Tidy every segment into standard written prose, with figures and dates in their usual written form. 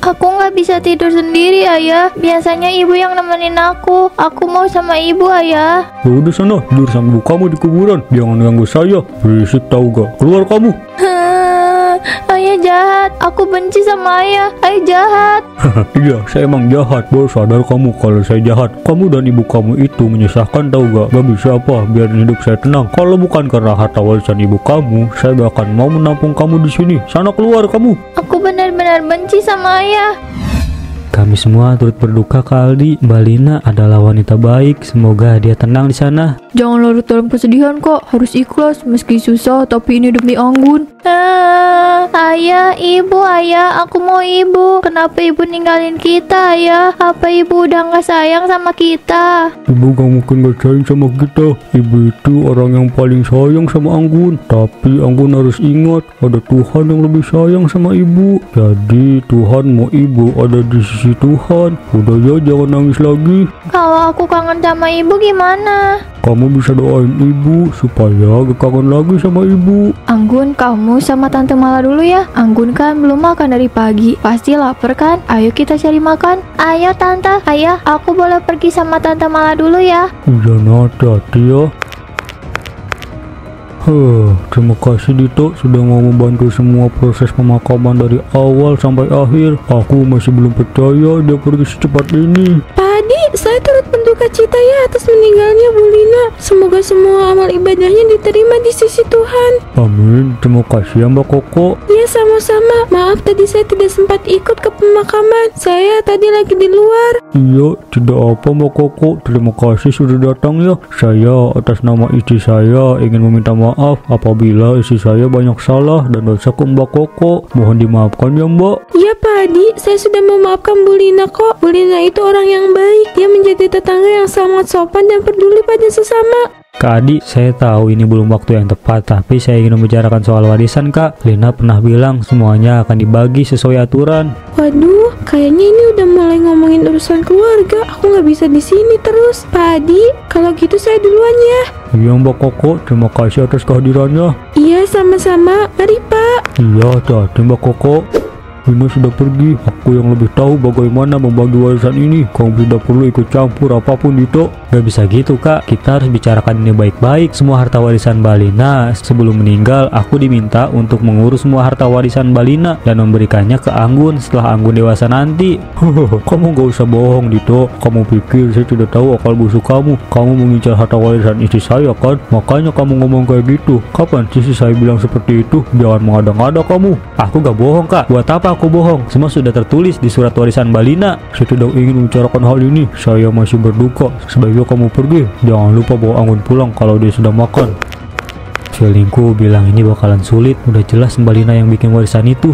Aku nggak bisa tidur sendiri, Ayah. Biasanya ibu yang nemenin aku. Aku mau sama ibu, Ayah. Ya udah sana, tidur sama ibu kamu di kuburan. Jangan ganggu saya. Berisik tahu gak? Keluar kamu. Ayah jahat. Aku benci sama Ayah. Ayah jahat. Iya, saya emang jahat. Baru sadar kamu kalau saya jahat. Kamu dan ibu kamu itu menyusahkan tahu gak? Gak bisa apa, biar hidup saya tenang. Kalau bukan karena harta warisan ibu kamu, saya gak akan mau menampung kamu di sini. Sana keluar kamu. Aku benar-benar benci sama Ayah. Kami semua turut berduka ke Aldi. Mbak Lina adalah wanita baik. Semoga dia tenang di sana. Jangan larut dalam kesedihan kok. Harus ikhlas meski susah, tapi ini demi Anggun. Ayah, ibu, Ayah, aku mau ibu. Kenapa ibu ninggalin kita, Ayah? Apa ibu udah gak sayang sama kita? Ibu gak mungkin gak sayang sama kita. Ibu itu orang yang paling sayang sama Anggun. Tapi Anggun harus ingat, ada Tuhan yang lebih sayang sama ibu. Jadi Tuhan mau ibu ada di sisi Tuhan. Udah ya, jangan nangis lagi. Kalau aku kangen sama ibu gimana? Kamu bisa doain ibu supaya gak kangen lagi sama ibu. Anggun, kamu sama Tante Mala dulu ya. Anggun kan belum makan dari pagi. Pasti lapar kan? Ayo kita cari makan. Ayo Tante. Ayah, aku boleh pergi sama Tante Mala dulu ya. Iya, hati-hati ya. Terima kasih Dito sudah mau membantu semua proses pemakaman dari awal sampai akhir. Aku masih belum percaya dia pergi secepat ini. Pak Adi, saya turut berduka cita ya atas meninggalnya Bu Lina. Semoga semua amal ibadahnya diterima di sisi Tuhan. Amin. Terima kasih ya Mbak Koko. Ya sama-sama. Maaf tadi saya tidak sempat ikut ke pemakaman. Saya tadi lagi di luar. Iya, tidak apa Mbak Koko. Terima kasih sudah datang ya. Saya atas nama istri saya ingin meminta maaf apabila istri saya banyak salah dan dosa ke Mbak Koko. Mohon dimaafkan ya Mbak. Iya Pak Adi, saya sudah memaafkan Bu Lina kok. Bu Lina itu orang yang baik. Dia menjadi tetangga yang sangat sopan dan peduli pada sesama. Kak Adi, saya tahu ini belum waktu yang tepat, tapi saya ingin membicarakan soal warisan Kak. Lina pernah bilang semuanya akan dibagi sesuai aturan. Waduh, kayaknya ini udah mulai ngomongin urusan keluarga. Aku nggak bisa di sini terus. Pak Adi, kalau gitu saya duluan ya. Iya Mbak Koko, terima kasih atas kehadirannya. Iya, sama-sama. Mari Pak. Iya, hati Mbak Koko. Lina sudah pergi. Aku yang lebih tahu bagaimana membagi warisan ini. Kamu tidak perlu ikut campur apapun Dito. Gak bisa gitu Kak, kita harus bicarakan ini baik-baik. Semua harta warisan Mbak Lina sebelum meninggal, aku diminta untuk mengurus semua harta warisan Mbak Lina dan memberikannya ke Anggun setelah Anggun dewasa nanti. Kamu gak usah bohong Dito. Kamu pikir saya tidak tahu akal busuk kamu. Kamu mengincar harta warisan istri saya kan? Makanya kamu ngomong kayak gitu. Kapan sih saya bilang seperti itu? Jangan mengada-ngada kamu. Aku gak bohong Kak, buat apa aku bohong? Semua sudah tertulis di surat warisan Mbak Lina. Saya tidak ingin membicarakan hal ini. Saya masih berduka. Sebaiknya kamu pergi. Jangan lupa bawa Anggun pulang kalau dia sudah makan. Feelingku bilang ini bakalan sulit. Udah jelas Mbak Lina yang bikin warisan itu.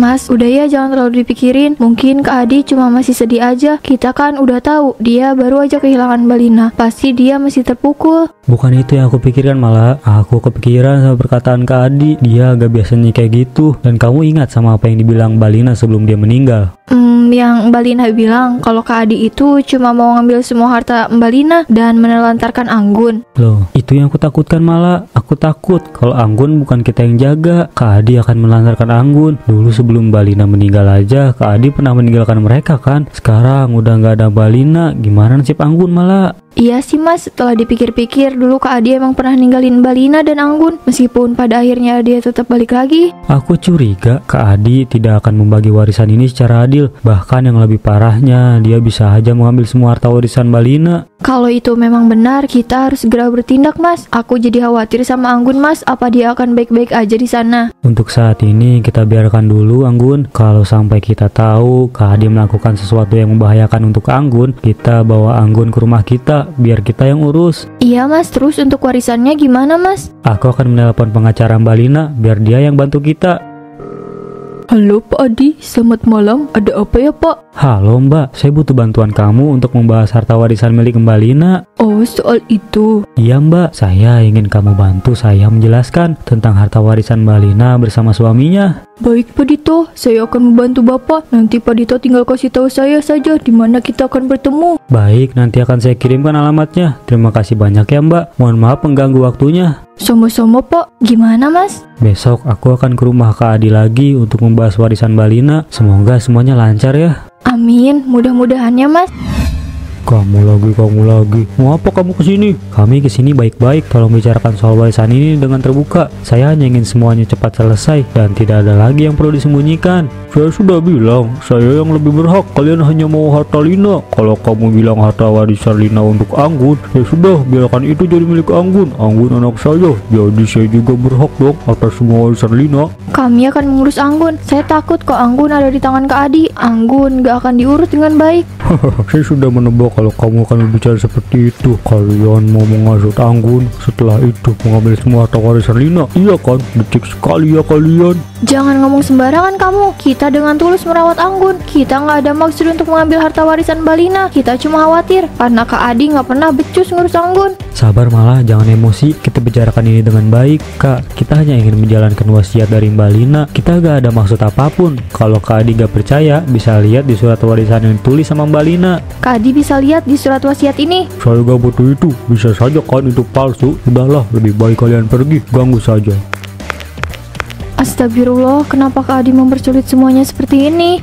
Mas, udah ya, jangan terlalu dipikirin. Mungkin Kak Adi cuma masih sedih aja. Kita kan udah tahu dia baru aja kehilangan Mbak Lina. Pasti dia masih terpukul. Bukan itu yang aku pikirkan, malah aku kepikiran sama perkataan Kak Adi. Dia gak biasanya kayak gitu. Dan kamu ingat sama apa yang dibilang Mbak Lina sebelum dia meninggal? Yang Mbak Lina bilang kalau Kak Adi itu cuma mau ngambil semua harta Mbak Lina dan menelantarkan Anggun. Loh, itu yang aku takutkan malah. Aku takut kalau Anggun bukan kita yang jaga. Kak Adi akan menelantarkan Anggun. Dulu sebelum Mbak Lina meninggal aja, Kak Adi pernah meninggalkan mereka kan. Sekarang udah gak ada Mbak Lina, gimana nasib Anggun malah? Iya sih Mas, setelah dipikir-pikir dulu Kak Adi emang pernah ninggalin Mbak Lina dan Anggun. Meskipun pada akhirnya dia tetap balik lagi. Aku curiga Kak Adi tidak akan membagi warisan ini secara adil. Bahkan yang lebih parahnya, dia bisa aja mengambil semua harta warisan Mbak Lina. Kalau itu memang benar, kita harus segera bertindak Mas. Aku jadi khawatir sama Anggun Mas, apa dia akan baik-baik aja di sana. Untuk saat ini kita biarkan dulu Anggun. Kalau sampai kita tahu Kak Adi melakukan sesuatu yang membahayakan untuk Anggun, kita bawa Anggun ke rumah kita, biar kita yang urus. Iya Mas, terus untuk warisannya gimana Mas? Aku akan menelpon pengacara Mbak Lina, biar dia yang bantu kita. Halo Pak Adi, selamat malam. Ada apa ya Pak? Halo Mbak, saya butuh bantuan kamu untuk membahas harta warisan milik Mbak Lina. Oh, soal itu. Iya Mbak, saya ingin kamu bantu saya menjelaskan tentang harta warisan Mbak Lina bersama suaminya. Baik Pak Dito, saya akan membantu Bapak. Nanti Pak Dito tinggal kasih tahu saya saja di mana kita akan bertemu. Baik, nanti akan saya kirimkan alamatnya. Terima kasih banyak ya Mbak. Mohon maaf mengganggu waktunya. Sama-sama, Pak. Gimana, Mas? Besok aku akan ke rumah Kak Adi lagi untuk membahas warisan Mbak Lina. Semoga semuanya lancar ya. Amin, mudah-mudahannya, Mas. Kamu lagi. Mau apa kamu kesini? Kami kesini baik-baik, tolong bicarakan soal warisan ini dengan terbuka. Saya hanya ingin semuanya cepat selesai dan tidak ada lagi yang perlu disembunyikan. Saya sudah bilang, saya yang lebih berhak. Kalian hanya mau harta Lina. Kalau kamu bilang harta warisan Lina untuk Anggun, ya sudah, biarkan itu jadi milik Anggun. Anggun anak saya, jadi saya juga berhak dong atas semua warisan Lina. Kami akan mengurus Anggun. Saya takut kok Anggun ada di tangan Kak Adi. Anggun gak akan diurus dengan baik. Saya sudah menebak kalau kamu akan berbicara seperti itu. Kalian mau menghasut Anggun, setelah itu mengambil semua harta warisan Lina. Iya kan? Becik sekali ya kalian. Jangan ngomong sembarangan kamu. Kita dengan tulus merawat Anggun. Kita nggak ada maksud untuk mengambil harta warisan Mbak Lina. Kita cuma khawatir karena Kak Adi nggak pernah becus ngurus Anggun. Sabar Mala, jangan emosi. Kita bicarakan ini dengan baik, Kak. Kita hanya ingin menjalankan wasiat dari Mbak Lina. Kita gak ada maksud apapun. Kalau Kak Adi gak percaya, bisa lihat di surat warisan yang ditulis sama Mbak Lina. Kak Adi bisa lihat di surat wasiat ini. Saya gak butuh itu. Bisa saja kan itu palsu. Udahlah, lebih baik kalian pergi. Ganggu saja. Astagfirullah, kenapa Kak Adi mempersulit semuanya seperti ini?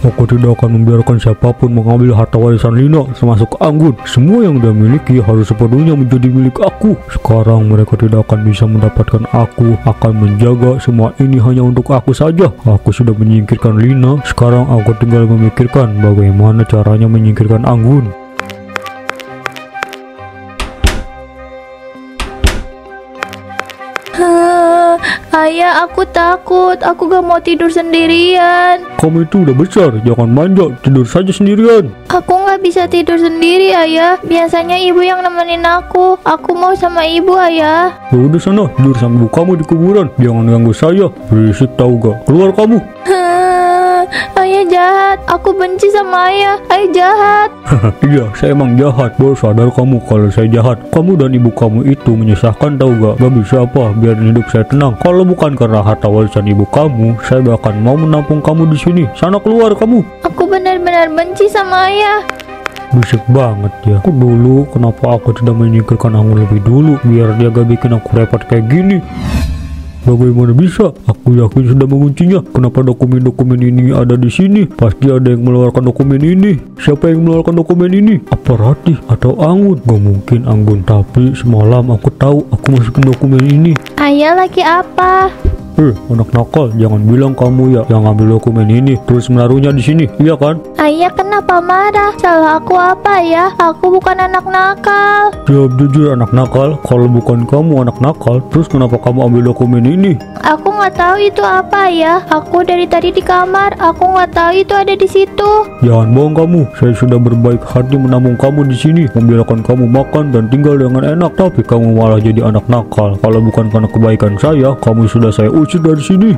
Aku tidak akan membiarkan siapapun mengambil harta warisan Lina, termasuk Anggun. Semua yang dia miliki harus sepenuhnya menjadi milik aku. Sekarang mereka tidak akan bisa mendapatkan aku. Akan menjaga semua ini hanya untuk aku saja. Aku sudah menyingkirkan Lina. Sekarang aku tinggal memikirkan bagaimana caranya menyingkirkan Anggun. Ayah, aku takut. Aku gak mau tidur sendirian. Kamu itu udah besar, jangan manja. Tidur saja sendirian. Aku gak bisa tidur sendiri, Ayah. Biasanya ibu yang nemenin aku. Aku mau sama ibu, Ayah. Ya udah sana, tidur sama ibu kamu di kuburan. Jangan ganggu saya. Berisik tahu gak? Keluar kamu. Ayah jahat. Aku benci sama Ayah. Ayah jahat. Iya, saya emang jahat. Baru sadar kamu kalau saya jahat. Kamu dan ibu kamu itu menyusahkan tahu gak? Gak bisa apa, biar hidup saya tenang. Kalau bukan karena harta warisan ibu kamu, saya gak akan mau menampung kamu di sini. Sana keluar kamu. Aku benar-benar benci sama Ayah. Berisik banget ya. Aku dulu, kenapa aku tidak menyingkirkan Anggun lebih dulu? Biar dia gak bikin aku repot kayak gini. Bagaimana bisa? Aku yakin sudah menguncinya. Kenapa dokumen-dokumen ini ada di sini? Pasti ada yang mengeluarkan dokumen ini. Siapa yang mengeluarkan dokumen ini? Apa Ratih atau Anggun? Gak mungkin Anggun. Tapi semalam aku tahu aku masukin dokumen ini. Ayah lagi apa? Anak nakal, jangan bilang kamu ya yang ngambil dokumen ini terus menaruhnya di sini, iya kan? Ayah kenapa marah? Salah aku apa ya? Aku bukan anak nakal. Jawab jujur anak nakal. Kalau bukan kamu anak nakal, terus kenapa kamu ambil dokumen ini? Aku nggak tahu itu apa ya. Aku dari tadi di kamar. Aku nggak tahu itu ada di situ. Jangan bohong kamu. Saya sudah berbaik hati menampung kamu di sini, membiarkan kamu makan dan tinggal dengan enak. Tapi kamu malah jadi anak nakal. Kalau bukan karena kebaikan saya, kamu sudah saya usir dari sini.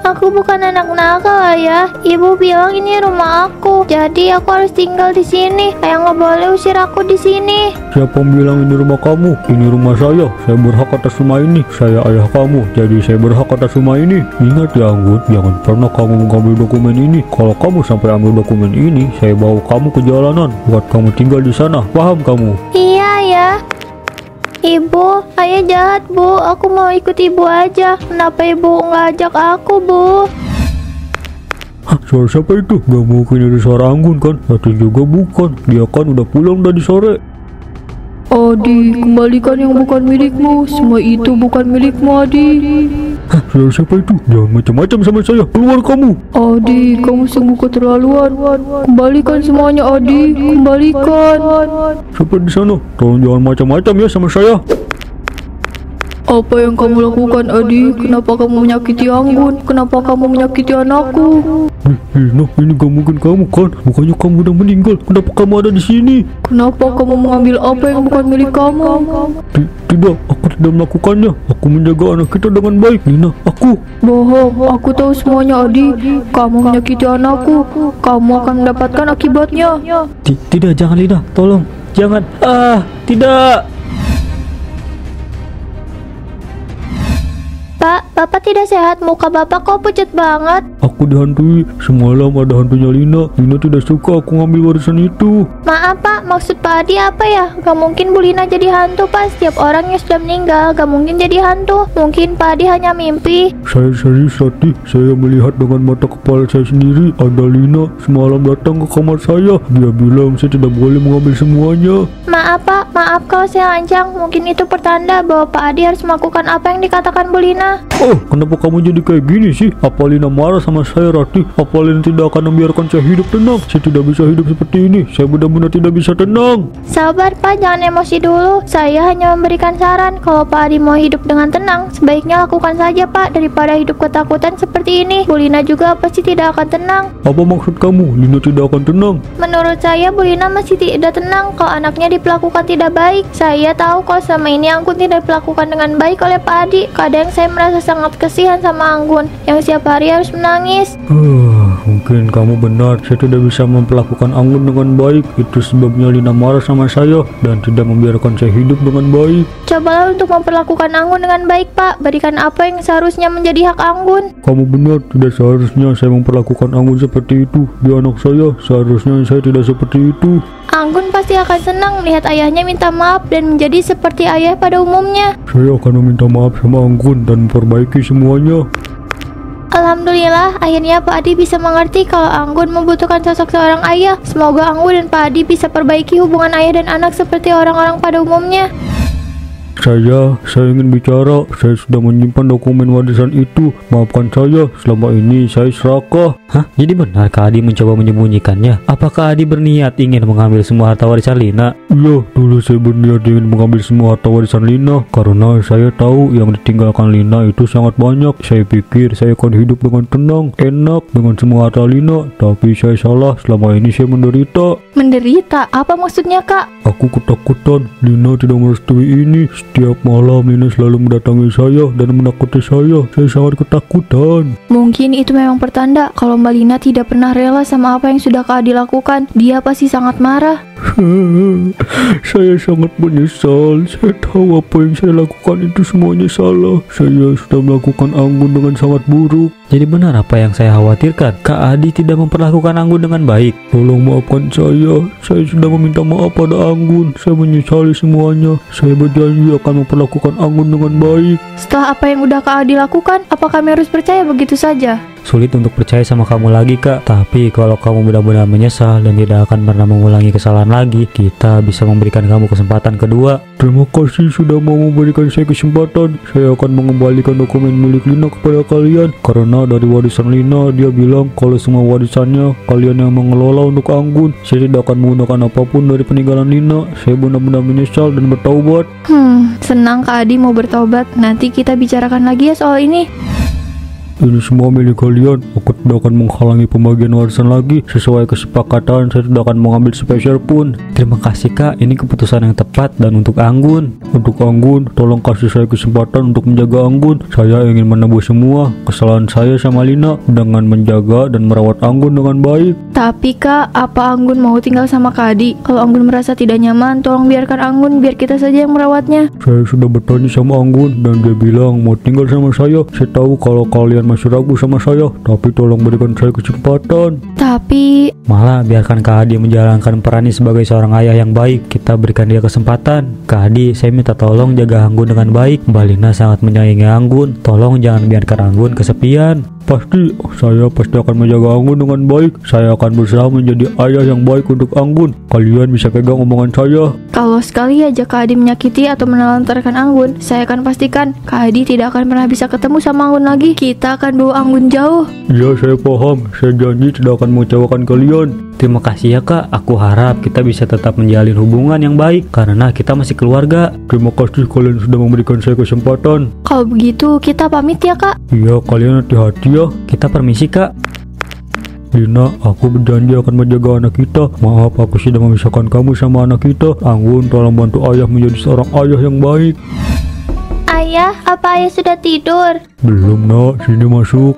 Aku bukan anak nakal, Ayah. Ibu bilang ini rumah aku, jadi aku harus tinggal di sini. Ayah nggak boleh usir aku di sini. Siapa yang bilang ini rumah kamu? Ini rumah saya. Saya berhak atas rumah ini. Saya ayah kamu, jadi saya berhak atas rumah ini. Ingat ya Anggun, jangan pernah kamu mengambil dokumen ini. Kalau kamu sampai ambil dokumen ini, saya bawa kamu ke jalanan buat kamu tinggal di sana. Paham kamu? Iya ya. Ibu, Ayah jahat Bu. Aku mau ikut ibu aja. Kenapa ibu nggak ajak aku, Bu? Suara siapa itu? Gak mungkin ada suara Anggun kan? Ratih juga bukan. Dia kan udah pulang tadi sore. Adi, kembalikan yang bukan milikmu. Semua itu bukan milikmu, Adi. Suara siapa itu? Jangan macam-macam sama saya. Keluar kamu. Adi, kamu sungguh keterlaluan. Kembalikan semuanya, Adi. Kembalikan. Siapa di sana? Tolong jangan macam-macam ya sama saya. Apa yang kamu lakukan, Adi? Kenapa kamu menyakiti Anggun? Kenapa kamu menyakiti anakku? Nah, ini gak mungkin kamu kan? Bukannya kamu udah meninggal. Kenapa kamu ada di sini? Kenapa kamu mengambil apa yang bukan milik kamu? Tidak, aku tidak melakukannya. Aku menjaga anak kita dengan baik. Lina, aku. Bohong, aku tahu semuanya, Adi. Kamu menyakiti anakku. Kamu akan mendapatkan akibatnya. Tidak, jangan Lina, tolong. Jangan. Tidak. Pak, Bapak tidak sehat, muka Bapak kok pucat banget. Aku dihantui. Semalam ada hantunya Lina. Lina tidak suka aku ngambil warisan itu. Maaf Pak, maksud Pak Adi apa ya? Gak mungkin Bu Lina jadi hantu Pak. Setiap orang yang sudah meninggal gak mungkin jadi hantu. Mungkin Pak Adi hanya mimpi. Saya serius Ratih. Saya melihat dengan mata kepala saya sendiri. Ada Lina semalam datang ke kamar saya. Dia bilang saya tidak boleh mengambil semuanya. Maaf Pak, maaf kalau saya lancang. Mungkin itu pertanda bahwa Pak Adi harus melakukan apa yang dikatakan Bu Lina. Oh, kenapa kamu jadi kayak gini sih? Apa Lina marah sama saya, Ratih? Apa Lina tidak akan membiarkan saya hidup tenang? Saya tidak bisa hidup seperti ini. Saya benar-benar tidak bisa tenang. Sabar Pak, jangan emosi dulu. Saya hanya memberikan saran. Kalau Pak Adi mau hidup dengan tenang, sebaiknya lakukan saja Pak, daripada hidup ketakutan seperti ini. Bu Lina juga pasti tidak akan tenang. Apa maksud kamu? Lina tidak akan tenang? Menurut saya Bu Lina masih tidak tenang kalau anaknya diperlakukan tidak baik. Saya tahu kalau selama ini Anggun tidak diperlakukan dengan baik oleh Pak Adi. Kadang saya merasa sangat kasihan sama Anggun yang setiap hari harus menangis. Mungkin kamu benar. Saya tidak bisa memperlakukan Anggun dengan baik. Itu sebabnya Lina marah sama saya dan tidak membiarkan saya hidup dengan baik. Cobalah untuk memperlakukan Anggun dengan baik Pak. Berikan apa yang seharusnya menjadi hak Anggun. Kamu benar. Tidak seharusnya saya memperlakukan Anggun seperti itu. Dia anak saya. Seharusnya saya tidak seperti itu. Anggun pasti akan senang melihat ayahnya minta maaf dan menjadi seperti ayah pada umumnya. Saya akan meminta maaf sama Anggun dan memperbaiki semuanya. Alhamdulillah, akhirnya Pak Adi bisa mengerti kalau Anggun membutuhkan sosok seorang ayah. Semoga Anggun dan Pak Adi bisa perbaiki hubungan ayah dan anak seperti orang-orang pada umumnya. Saya ingin bicara. Saya sudah menyimpan dokumen warisan itu. Maafkan saya, selama ini saya serakah. Hah? Jadi benar Kak Adi mencoba menyembunyikannya? Apakah Adi berniat ingin mengambil semua harta warisan Lina? Iya, dulu saya berniat ingin mengambil semua harta warisan Lina karena saya tahu yang ditinggalkan Lina itu sangat banyak. Saya pikir saya akan hidup dengan tenang, enak dengan semua harta Lina. Tapi saya salah, selama ini saya menderita. Menderita? Apa maksudnya Kak? Aku ketakutan. Lina tidak merestui ini. Setiap malam Lina selalu mendatangi saya dan menakuti saya. Saya sangat ketakutan. Mungkin itu memang pertanda kalau Mbak Lina tidak pernah rela sama apa yang sudah Kak Adi lakukan. Dia pasti sangat marah. Saya sangat menyesal. Saya tahu apa yang saya lakukan itu semuanya salah. Saya sudah melakukan Anggun dengan sangat buruk. Jadi benar apa yang saya khawatirkan? Kak Adi tidak memperlakukan Anggun dengan baik. Tolong maafkan saya. Saya sudah meminta maaf pada Anggun. Saya menyesali semuanya. Saya berjanji akan memperlakukan Anggun dengan baik. Setelah apa yang udah Kak Adi lakukan, apa kami harus percaya begitu saja? Sulit untuk percaya sama kamu lagi Kak. Tapi kalau kamu benar-benar menyesal dan tidak akan pernah mengulangi kesalahan lagi, kita bisa memberikan kamu kesempatan kedua. Terima kasih sudah mau memberikan saya kesempatan. Saya akan mengembalikan dokumen milik Lina kepada kalian. Karena dari warisan Lina, dia bilang kalau semua warisannya kalian yang mengelola untuk Anggun. Saya tidak akan menggunakan apapun dari peninggalan Lina. Saya benar-benar menyesal dan bertaubat. Senang Kak Adi mau bertobat. Nanti kita bicarakan lagi ya soal ini. Ini semua milik kalian. Aku tidak akan menghalangi pembagian warisan lagi. Sesuai kesepakatan, saya tidak akan mengambil sepeser pun. Terima kasih Kak, ini keputusan yang tepat dan untuk Anggun. Untuk Anggun, tolong kasih saya kesempatan untuk menjaga Anggun. Saya ingin menebus semua kesalahan saya sama Lina dengan menjaga dan merawat Anggun dengan baik. Tapi Kak, apa Anggun mau tinggal sama Kak Adi? Kalau Anggun merasa tidak nyaman, tolong biarkan Anggun, biar kita saja yang merawatnya. Saya sudah bertanya sama Anggun dan dia bilang mau tinggal sama saya. Saya tahu kalau kalian masih ragu sama saya, tapi tolong berikan saya kesempatan. Tapi malah biarkan Kak Adi menjalankan perannya sebagai seorang ayah yang baik. Kita berikan dia kesempatan. Kak Adi, saya minta tolong jaga Anggun dengan baik. Mbak Lina sangat menyayangi Anggun. Tolong jangan biarkan Anggun kesepian. Saya pasti akan menjaga Anggun dengan baik. Saya akan berusaha menjadi ayah yang baik untuk Anggun. Kalian bisa pegang omongan saya. Kalau sekali aja Kak Adi menyakiti atau menelantarkan Anggun, saya akan pastikan Kak Adi tidak akan pernah bisa ketemu sama Anggun lagi. Kita akan bawa Anggun jauh. Ya, saya paham. Saya janji tidak akan mengecewakan kalian. Terima kasih ya Kak. Aku harap kita bisa tetap menjalin hubungan yang baik karena kita masih keluarga. Terima kasih kalian sudah memberikan saya kesempatan. Kalau begitu kita pamit ya Kak. Iya, kalian hati-hati ya. Kita permisi Kak. Lina, aku berjanji akan menjaga anak kita. Maaf aku sudah memisahkan kamu sama anak kita. Anggun, tolong bantu ayah menjadi seorang ayah yang baik. Ayah, apa ayah sudah tidur? Belum nak, sini masuk.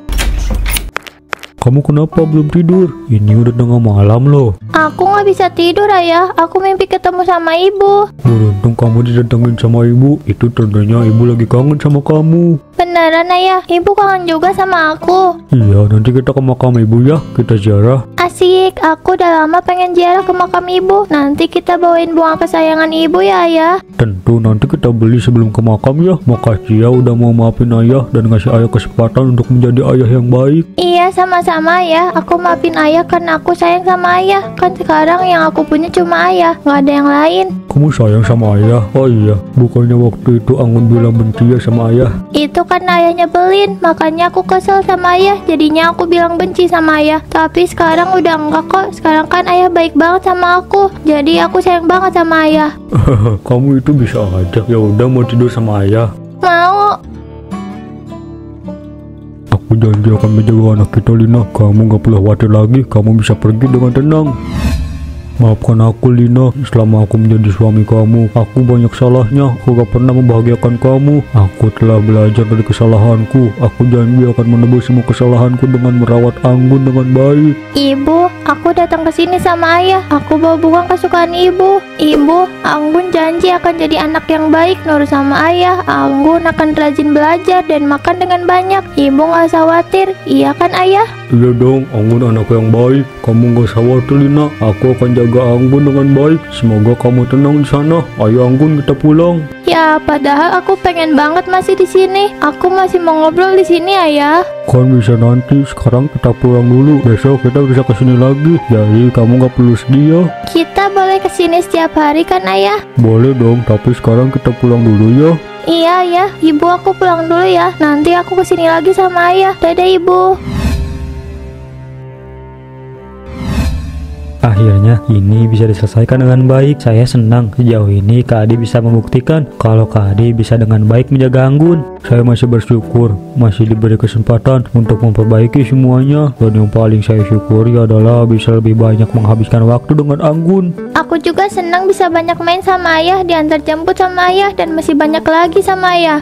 Kamu kenapa belum tidur? Ini udah tengah malam loh. Aku nggak bisa tidur ayah, aku mimpi ketemu sama ibu. Beruntung kamu didatengin sama ibu. Itu tandanya ibu lagi kangen sama kamu. Benar beneran ayah, ibu kangen juga sama aku. Iya, nanti kita ke makam ibu ya, kita ziarah. Asik, aku udah lama pengen ziarah ke makam ibu. Nanti kita bawain bunga kesayangan ibu ya ayah. Tentu nanti kita beli sebelum ke makam ya. Makasih ya udah mau maafin ayah dan ngasih ayah kesempatan untuk menjadi ayah yang baik. Iya, sama-sama ya. Aku maafin ayah karena aku sayang sama ayah. Kan sekarang yang aku punya cuma ayah, nggak ada yang lain. Kamu sayang sama ayah? Oh iya, bukannya waktu itu Anggun bilang benci ya sama ayah? Itu karena ayah nyebelin, makanya aku kesel sama ayah. Jadinya aku bilang benci sama ayah. Tapi sekarang udah enggak kok. Sekarang kan ayah baik banget sama aku. Jadi aku sayang banget sama ayah. Kamu itu bisa aja. Ya udah, mau tidur sama ayah? Mau. Aku janji akan menjaga anak kita, Lina. Kamu gak perlu khawatir lagi. Kamu bisa pergi dengan tenang. Maafkan aku, Lina. Selama aku menjadi suami kamu, aku banyak salahnya. Aku gak pernah membahagiakan kamu. Aku telah belajar dari kesalahanku. Aku janji akan menebus semua kesalahanku dengan merawat Anggun dengan baik. Ibu, aku datang ke sini sama ayah. Aku bawa bunga kesukaan ibu. Ibu, Anggun janji akan jadi anak yang baik, nurut sama ayah. Anggun akan rajin belajar dan makan dengan banyak. Ibu gak usah khawatir. Iya kan ayah? Iya dong, Anggun anak yang baik. Kamu gak usah khawatir, Lina. Aku akan jaga Anggun dengan baik. Semoga kamu tenang di sana. Ayo Anggun, kita pulang. Ya, padahal aku pengen banget masih di sini. Aku masih mau ngobrol di sini ayah. Kan bisa nanti. Sekarang kita pulang dulu. Besok kita bisa kesini lagi. Jadi kamu gak perlu sedih ya. Kita boleh kesini setiap hari kan ayah? Boleh dong, tapi sekarang kita pulang dulu ya. Iya ya, ibu aku pulang dulu ya. Nanti aku kesini lagi sama ayah. Dadah ibu. Akhirnya ini bisa diselesaikan dengan baik. Saya senang sejauh ini Kak Adi bisa membuktikan kalau Kak Adi bisa dengan baik menjaga Anggun. Saya masih bersyukur masih diberi kesempatan untuk memperbaiki semuanya. Dan yang paling saya syukuri adalah bisa lebih banyak menghabiskan waktu dengan Anggun. Aku juga senang bisa banyak main sama ayah, diantar jemput sama ayah, dan masih banyak lagi sama ayah.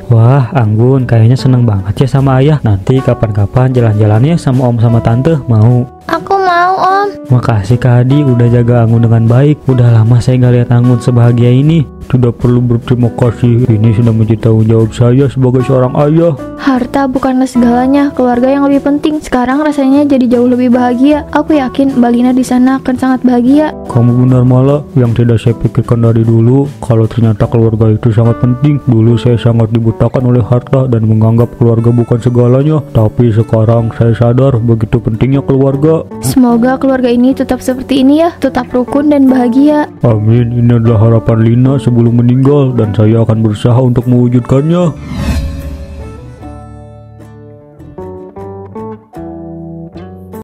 Wah, Anggun kayaknya seneng banget ya sama ayah. Nanti kapan-kapan jalan-jalannya sama om sama tante, mau? Aku mau om. Makasih Kak Adi udah jaga Anggun dengan baik. Udah lama saya gak lihat Anggun sebahagia ini. Tidak perlu berterima kasih. Ini sudah menjadi tanggung jawab saya sebagai seorang ayah. Harta bukanlah segalanya, keluarga yang lebih penting. Sekarang rasanya jadi jauh lebih bahagia. Aku yakin Mbak Lina di sana akan sangat bahagia. Kamu benar Mala, yang tidak saya pikirkan dari dulu kalau ternyata keluarga itu sangat penting. Dulu saya sangat dibutakan oleh harta dan menganggap keluarga bukan segalanya. Tapi sekarang saya sadar begitu pentingnya keluarga. Semoga keluarga ini tetap seperti ini ya, tetap rukun dan bahagia. Amin. Ini adalah harapan Lina sebelum meninggal dan saya akan berusaha untuk mewujudkannya.